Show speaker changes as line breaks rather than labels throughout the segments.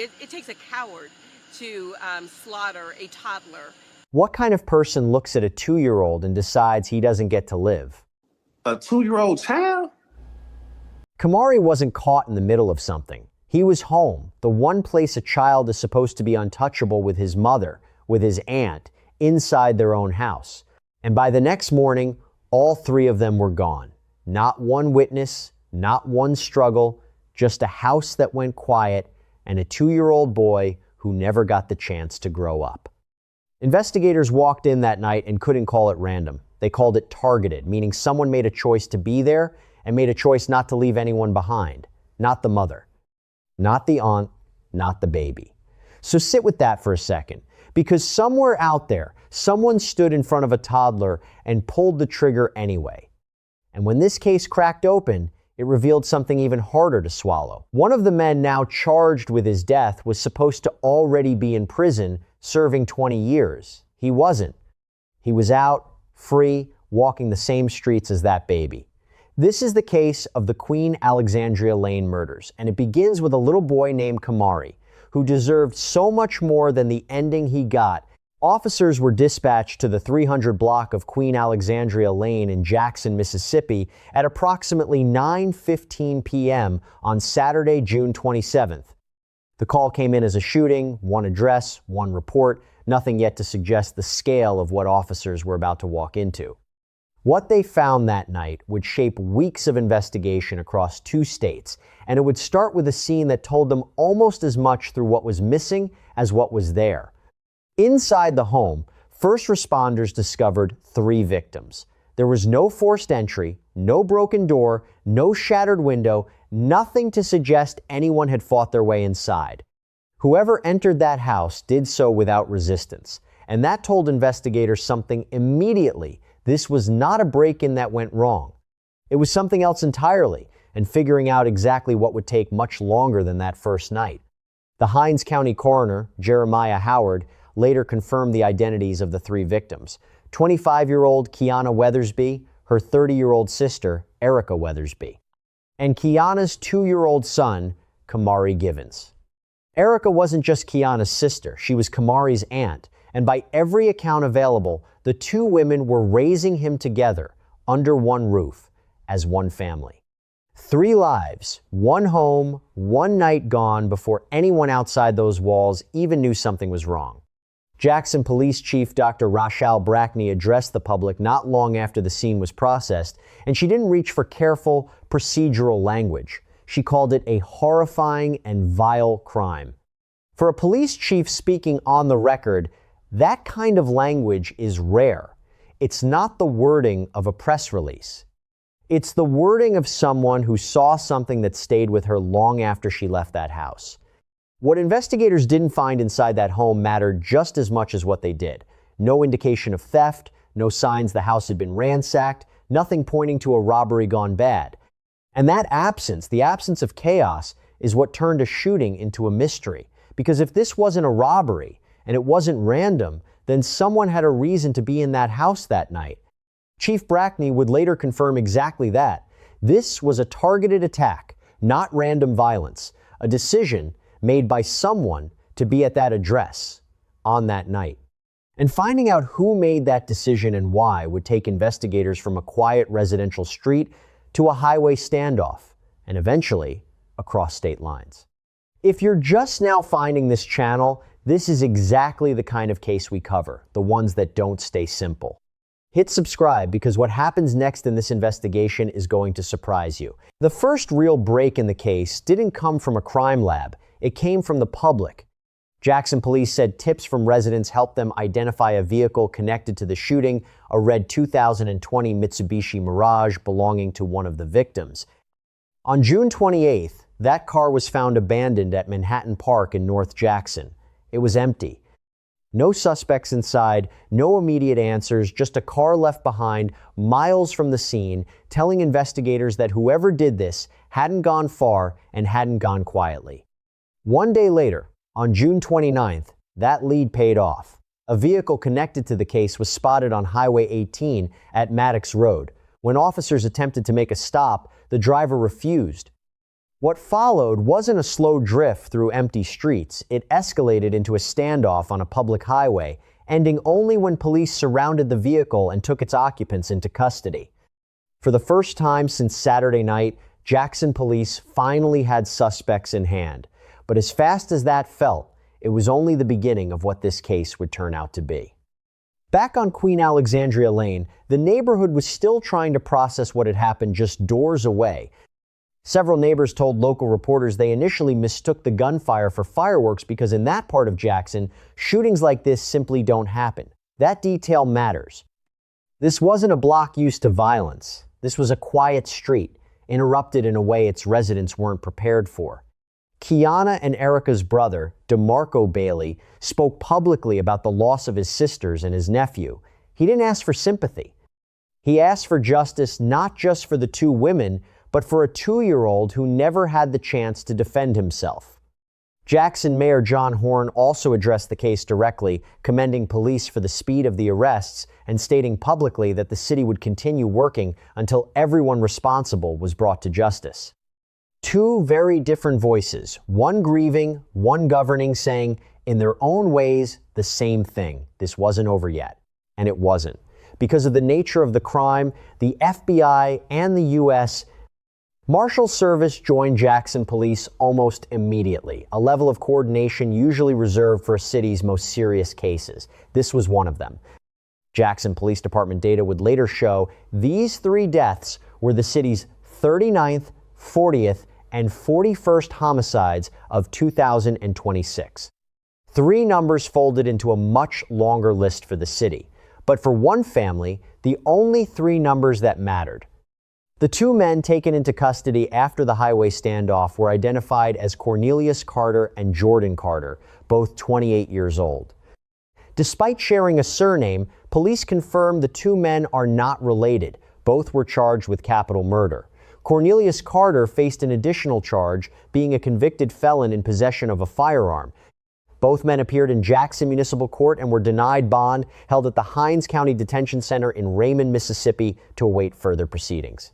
It takes a coward to slaughter a toddler.
What kind of person looks at a 2-year-old and decides he doesn't get to live?
A 2-year-old child?
Camari wasn't caught in the middle of something. He was home, the one place a child is supposed to be untouchable, with his mother, with his aunt, inside their own house. And by the next morning, all 3 of them were gone. Not one witness, not one struggle, just a house that went quiet and a 2-year-old boy who never got the chance to grow up. Investigators walked in that night and couldn't call it random. They called it targeted, meaning someone made a choice to be there and made a choice not to leave anyone behind. Not the mother, not the aunt, not the baby. So sit with that for a second, because somewhere out there, someone stood in front of a toddler and pulled the trigger anyway. And when this case cracked open, it revealed something even harder to swallow. One of the men now charged with his death was supposed to already be in prison serving 20 years. He wasn't. He was out, free, walking the same streets as that baby. This is the case of the Queen Alexandria Lane murders, and it begins with a little boy named Camari, who deserved so much more than the ending he got. Officers were dispatched to the 300 block of Queen Alexandria Lane in Jackson, Mississippi at approximately 9:15 p.m. on Saturday, June 27th. The call came in as a shooting, one address, one report, nothing yet to suggest the scale of what officers were about to walk into. What they found that night would shape weeks of investigation across 2 states, and it would start with a scene that told them almost as much through what was missing as what was there. Inside the home, first responders discovered 3 victims. There was no forced entry, no broken door, no shattered window, nothing to suggest anyone had fought their way inside. Whoever entered that house did so without resistance, and that told investigators something immediately. This was not a break-in that went wrong. It was something else entirely, and figuring out exactly what would take much longer than that first night. The Hinds County coroner, Jeremiah Howard, later confirmed the identities of the 3 victims: 25-year-old Keyana Weathersby, her 30-year-old sister, Erica Weathersby, and Keyana's 2-year-old son, Camari Givens. Erica wasn't just Keyana's sister, she was Camari's aunt, and by every account available, the 2 women were raising him together, under one roof, as one family. 3 lives, 1 home, 1 night gone before anyone outside those walls even knew something was wrong. Jackson Police Chief Dr. Rachel Brackney addressed the public not long after the scene was processed, and she didn't reach for careful, procedural language. She called it a horrifying and vile crime. For a police chief speaking on the record, that kind of language is rare. It's not the wording of a press release. It's the wording of someone who saw something that stayed with her long after she left that house. What investigators didn't find inside that home mattered just as much as what they did. No indication of theft, no signs the house had been ransacked, nothing pointing to a robbery gone bad. And that absence, the absence of chaos, is what turned a shooting into a mystery. Because if this wasn't a robbery, and it wasn't random, then someone had a reason to be in that house that night. Chief Brackney would later confirm exactly that. This was a targeted attack, not random violence, a decision made by someone to be at that address on that night. And finding out who made that decision and why would take investigators from a quiet residential street to a highway standoff, and eventually across state lines. If you're just now finding this channel, this is exactly the kind of case we cover, the ones that don't stay simple. Hit subscribe, because what happens next in this investigation is going to surprise you. The first real break in the case didn't come from a crime lab. It came from the public. Jackson police said tips from residents helped them identify a vehicle connected to the shooting, a red 2020 Mitsubishi Mirage belonging to one of the victims. On June 28th, that car was found abandoned at Manhattan Park in North Jackson. It was empty. No suspects inside, no immediate answers, just a car left behind miles from the scene, telling investigators that whoever did this hadn't gone far and hadn't gone quietly. One day later, on June 29th, that lead paid off. A vehicle connected to the case was spotted on Highway 18 at Maddox Road. When officers attempted to make a stop, the driver refused. What followed wasn't a slow drift through empty streets. It escalated into a standoff on a public highway, ending only when police surrounded the vehicle and took its occupants into custody. For the first time since Saturday night, Jackson police finally had suspects in hand. But as fast as that felt, it was only the beginning of what this case would turn out to be. Back on Queen Alexandria Lane, the neighborhood was still trying to process what had happened just doors away. Several neighbors told local reporters they initially mistook the gunfire for fireworks because in that part of Jackson, shootings like this simply don't happen. That detail matters. This wasn't a block used to violence. This was a quiet street, interrupted in a way its residents weren't prepared for. Keyana and Erica's brother, DeMarco Bailey, spoke publicly about the loss of his sisters and his nephew. He didn't ask for sympathy. He asked for justice not just for the two women, but for a 2-year-old who never had the chance to defend himself. Jackson Mayor John Horn also addressed the case directly, commending police for the speed of the arrests and stating publicly that the city would continue working until everyone responsible was brought to justice. Two very different voices, one grieving, one governing, saying, in their own ways, the same thing. This wasn't over yet. And it wasn't. Because of the nature of the crime, the FBI and the U.S. Marshal Service joined Jackson Police almost immediately, a level of coordination usually reserved for a city's most serious cases. This was one of them. Jackson Police Department data would later show these 3 deaths were the city's 39th, 40th, and 41st homicides of 2026. 3 numbers folded into a much longer list for the city. But for one family, the only 3 numbers that mattered. The 2 men taken into custody after the highway standoff were identified as Cornelius Carter and Jordan Carter, both 28 years old. Despite sharing a surname, police confirmed the 2 men are not related. Both were charged with capital murder. Cornelius Carter faced an additional charge, being a convicted felon in possession of a firearm. Both men appeared in Jackson Municipal Court and were denied bond, held at the Hinds County Detention Center in Raymond, Mississippi, to await further proceedings.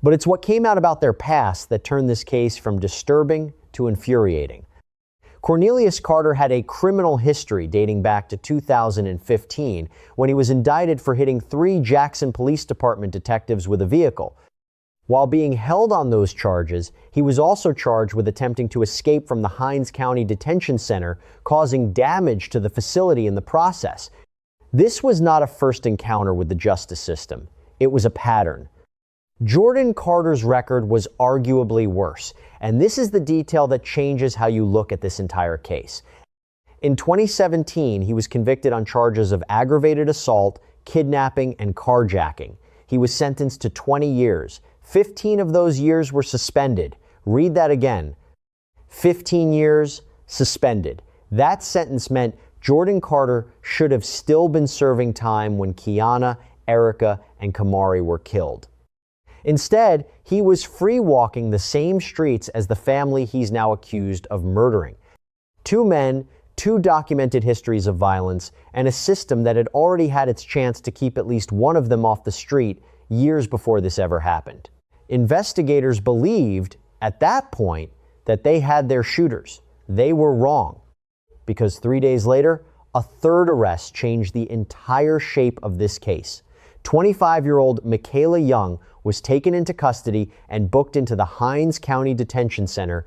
But it's what came out about their past that turned this case from disturbing to infuriating. Cornelius Carter had a criminal history dating back to 2015 when he was indicted for hitting 3 Jackson Police Department detectives with a vehicle. While being held on those charges, he was also charged with attempting to escape from the Hinds County Detention Center, causing damage to the facility in the process. This was not a first encounter with the justice system. It was a pattern. Jordan Carter's record was arguably worse, and this is the detail that changes how you look at this entire case. In 2017, he was convicted on charges of aggravated assault, kidnapping, and carjacking. He was sentenced to 20 years. 15 of those years were suspended. Read that again. 15 years suspended. That sentence meant Jordan Carter should have still been serving time when Keyana, Erica, and Camari were killed. Instead, he was free walking the same streets as the family he's now accused of murdering. 2 men, 2 documented histories of violence, and a system that had already had its chance to keep at least one of them off the street years before this ever happened. Investigators believed, at that point, that they had their shooters. They were wrong. Because 3 days later, a 3rd arrest changed the entire shape of this case. 25-year-old Mikayla Young was taken into custody and booked into the Hinds County Detention Center.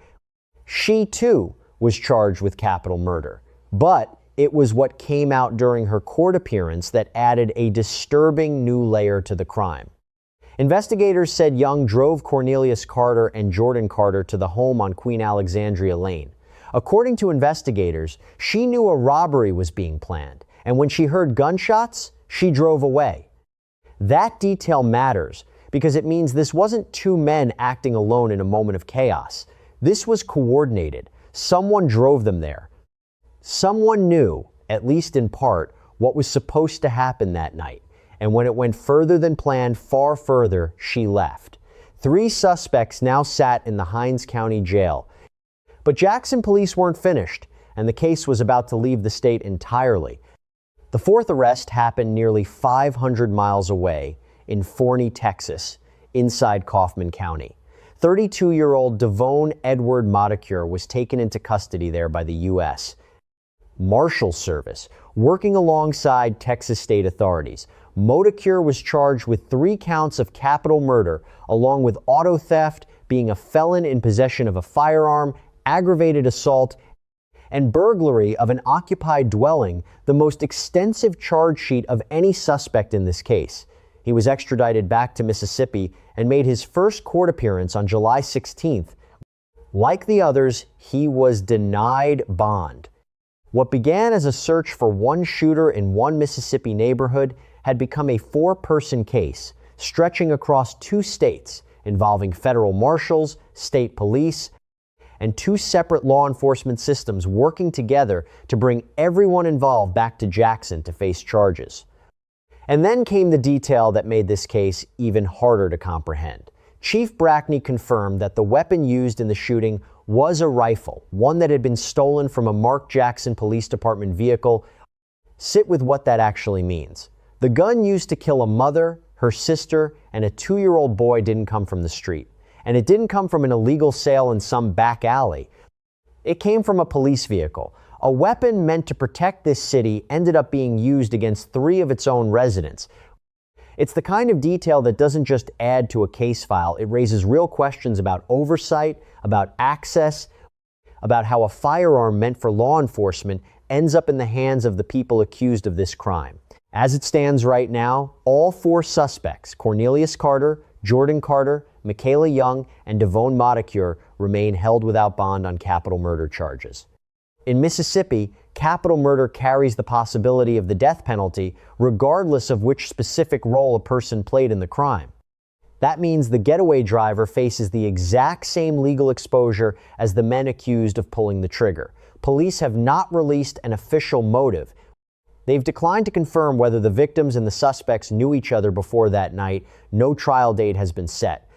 She, too, was charged with capital murder. But it was what came out during her court appearance that added a disturbing new layer to the crime. Investigators said Young drove Cornelius Carter and Jordan Carter to the home on Queen Alexandria Lane. According to investigators, she knew a robbery was being planned, and when she heard gunshots, she drove away. That detail matters because it means this wasn't 2 men acting alone in a moment of chaos. This was coordinated. Someone drove them there. Someone knew, at least in part, what was supposed to happen that night. And when it went further than planned, far further, she left. 3 suspects now sat in the Hinds County Jail. But Jackson police weren't finished, and the case was about to leave the state entirely. The 4th arrest happened nearly 500 miles away in Forney, Texas, inside Kaufman County. 32-year-old Devone Edward Modacure was taken into custody there by the U.S. Marshal Service, working alongside Texas state authorities. Modacure was charged with 3 counts of capital murder, along with auto theft, being a felon in possession of a firearm, aggravated assault, and burglary of an occupied dwelling, the most extensive charge sheet of any suspect in this case. He was extradited back to Mississippi and made his first court appearance on July 16th. Like the others, he was denied bond. What began as a search for one shooter in one Mississippi neighborhood had become a 4-person case, stretching across 2 states, involving federal marshals, state police, and 2 separate law enforcement systems working together to bring everyone involved back to Jackson to face charges. And then came the detail that made this case even harder to comprehend. Chief Brackney confirmed that the weapon used in the shooting was a rifle, one that had been stolen from a Mark Jackson Police Department vehicle. Sit with what that actually means. The gun used to kill a mother, her sister, and a 2-year-old boy didn't come from the street. And it didn't come from an illegal sale in some back alley. It came from a police vehicle. A weapon meant to protect this city ended up being used against 3 of its own residents. It's the kind of detail that doesn't just add to a case file, it raises real questions about oversight, about access, about how a firearm meant for law enforcement ends up in the hands of the people accused of this crime. As it stands right now, all 4 suspects, Cornelius Carter, Jordan Carter, Mikayla Young, and Devone Modacure, remain held without bond on capital murder charges. In Mississippi, capital murder carries the possibility of the death penalty, regardless of which specific role a person played in the crime. That means the getaway driver faces the exact same legal exposure as the men accused of pulling the trigger. Police have not released an official motive. They've declined to confirm whether the victims and the suspects knew each other before that night. No trial date has been set.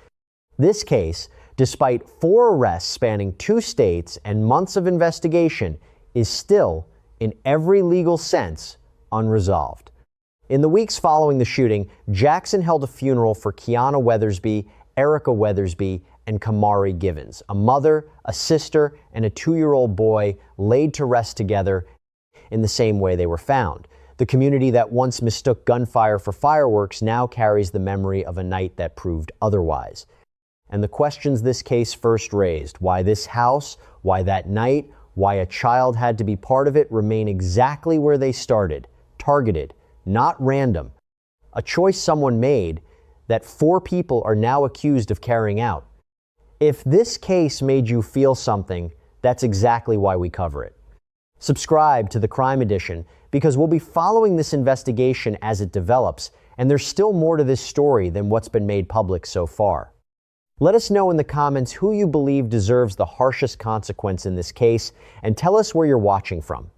This case, despite 4 arrests spanning 2 states and months of investigation, is still, in every legal sense, unresolved. In the weeks following the shooting, Jackson held a funeral for Keyana Weathersby, Erica Weathersby, and Camari Givens, a mother, a sister, and a 2-year-old boy laid to rest together in the same way they were found. The community that once mistook gunfire for fireworks now carries the memory of a night that proved otherwise. And the questions this case first raised, why this house, why that night, why a child had to be part of it, remain exactly where they started, targeted, not random. A choice someone made that 4 people are now accused of carrying out. If this case made you feel something, that's exactly why we cover it. Subscribe to the Crime Edition because we'll be following this investigation as it develops, and there's still more to this story than what's been made public so far. Let us know in the comments who you believe deserves the harshest consequence in this case, and tell us where you're watching from.